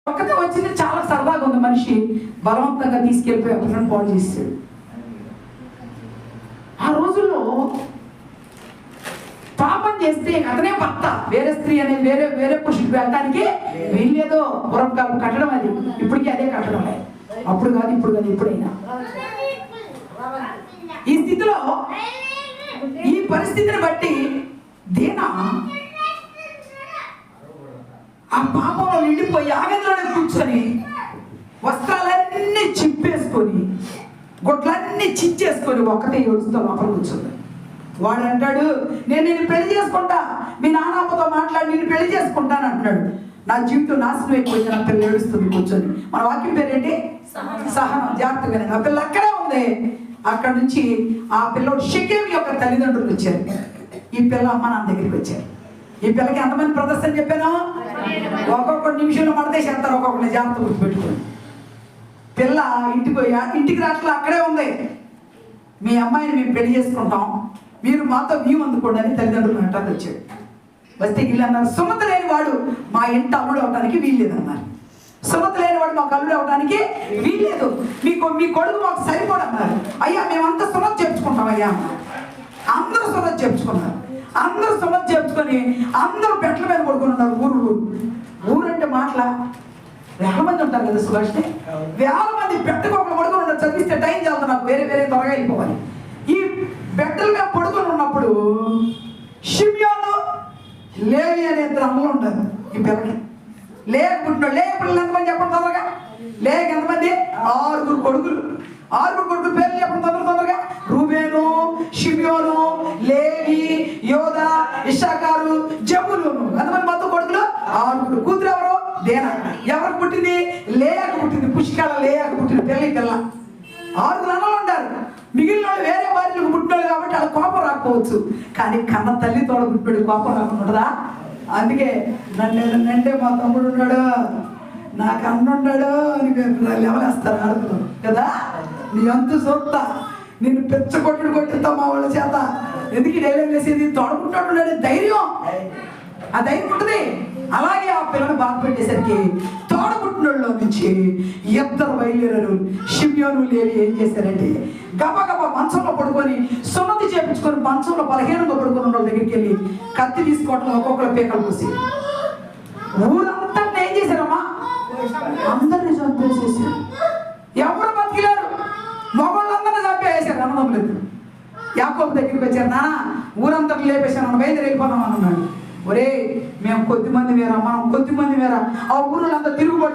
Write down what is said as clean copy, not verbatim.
ఒక్కతే వచ్చింది, చాలా సరదాగా ఉంది. మనిషి బలవంతంగా తీసుకెళ్ళిపోయి అతను పాడు చేశాడు. ఆ రోజుల్లో పాపం చేస్తే అతనే భర్త, వేరే స్త్రీ అనే వేరే వేరే పురుషుడికి వెళ్ళడానికి వీళ్ళేదో పురకాలు కట్టడం, అది ఇప్పటికీ అదే కట్టడం. అప్పుడు కాదు, ఇప్పుడు కాదు, ఎప్పుడైనా. ఈ స్థితిలో, ఈ పరిస్థితిని బట్టి దీన ఆ పాపంలో నిండిపోయి ఆగంలోనే కూర్చొని వస్త్రాలన్నీ చింపేసుకొని గొడ్లన్నీ చించేసుకొని ఒక్కతే ఏడుస్తూ లోపల కూర్చుంది. వాడు అంటాడు, నేను నిన్ను పెళ్లి చేసుకుంటా, మీ నాన్నమ్మతో మాట్లాడి నిన్ను పెళ్లి చేసుకుంటాను అంటున్నాడు. నా జీవితం నాశనం అయిపోయింది, నా పిల్ల ఏడుస్తుంది కూర్చొని. మన వాక్యం పేరేంటి? సహనం. జాగ్రత్తగా ఆ పిల్ల అక్కడే ఉంది. అక్కడ నుంచి ఆ పిల్లోడు షెకెము యొక్క తల్లిదండ్రులు వచ్చారు. ఈ పిల్ల అమ్మ నాన్న దగ్గరికి వచ్చారు. ఈ పిల్లకి ఎంతమంది ప్రదర్శన చెప్పాను? ఒక్కొక్క నిమిషంలో మడతేసేస్తారు, ఒక్కొక్కరిని జాగ్రత్త గుర్తుపెట్టుకోండి. పిల్ల ఇంటికి రాట్లా అక్కడే ఉంది. మీ అమ్మాయిని మేము పెళ్లి చేసుకుంటాం, మీరు మాతో మేము అందుకోండి అని తల్లిదండ్రులు అంటారు. వచ్చాడు. వస్తే వీళ్ళు అన్నారు, సుమత లేని వాడు మా ఇంటి అల్లుడు అవడానికి వీల్లేదన్నారు. సుమత లేని వాడు మాకు అల్లుడు అవడానికి వీల్లేదు, మీ కొడుకు మాకు సరిపోడన్నారు. అయ్యా మేమంతా సుమత చెప్పుకుంటాం అయ్యా. అందరూ సుమత చెప్పుకున్నారు. అందరూ సుమత చెప్పుకొని అందరూ బెట్ల మీద పడుకుని ఉన్నారు. ఊరంటే మాటల వేల మంది ఉంటారు కదా సుభాష్ని, వేల మంది బెట్టకొకరు పడుకుని ఉన్నారు. చదివిస్తే టైం చాలు, నాకు వేరే వేరే త్వరగా వెళ్ళిపోవాలి. ఈ బెట్టల మీద పడుకొని ఉన్నప్పుడు షిమ్యోను లేవి అనే ఇద్దరు అమ్మలు ఉంటారు. ఈ పిల్లకి లేకుంటున్నాడు. పిల్లలు ఎంతమంది చెప్పండి తొందరగా. ఎంతమంది? 6 కొడుకులు. 6 కొడుకులు పేర్లు చెప్పండి తొందరగా. రూబేను, షిమ్యోను, లేవి, యోదా, ఇశ్శాఖారు, జబూలూను. ఎంతమంది మొత్తం కొడుకులు? 6. కూతురు ఎవరు? దేనా. ఎవరికి పుట్టింది? లేయాకు పుట్టింది. పుష్కాల లేయాకు పుట్టింది పిల్ల. 6 అన్నలు ఉంటారు. మిగిలిన వాళ్ళు వేరే భార్యలకు పుట్టినాడు కాబట్టి వాళ్ళ కోపం రాకపోవచ్చు, కానీ కన్న తల్లి తోడ పుట్టినాడు కోపం రాకుండా. అందుకే నన్నంటే మా తమ్ముడు ఉన్నాడు, నాకు అన్నున్నాడు అని లెవలేస్తారు ఆడుతున్నారు కదా. నీ అంతు చూస్తా, నేను కొట్టిస్తా మా వాళ్ళ చేత. ఎందుకు డైలాగ్ వేసేది? తోడుకుంటాడు ధైర్యం, ఆ ధైర్యం ఉంటుంది. అలాగే ఆ పిల్లని బాధ పెట్టేసరికి తోడబుట్టినోళ్ళలో నుంచి 2 బయలుదేరారు. షిమ్యోను, లేవి ఏం చేశారంటే గబగబా మంచంలో పడుకొని సున్నతి చేపించుకొని మంచంలో బలహీనంగా పడుకుని ఉన్న వాళ్ళ దగ్గరికి వెళ్ళి కత్తి తీసుకోవటం, ఒక్కొక్కరు పీకలు పూసి ఊరంతా ఏం చేశారమ్మా? అందరినీ చంపేసేసారు. ఎవరు బతికిలేరు, మగవాళ్ళందరినీ చంపేసారు. అన్నదమ్ములేదు. యాకోబు దగ్గరికి వచ్చారు, నాన్న ఊరంతా లేపేశాను, బయలుదేరి వెళ్ళిపోదాం అన్నాడు. ఒరే మేము కొద్దిమంది వేరా, మనం కొద్దిమంది వేరా, ఆ ఊరులంతా తిరుగుబాటు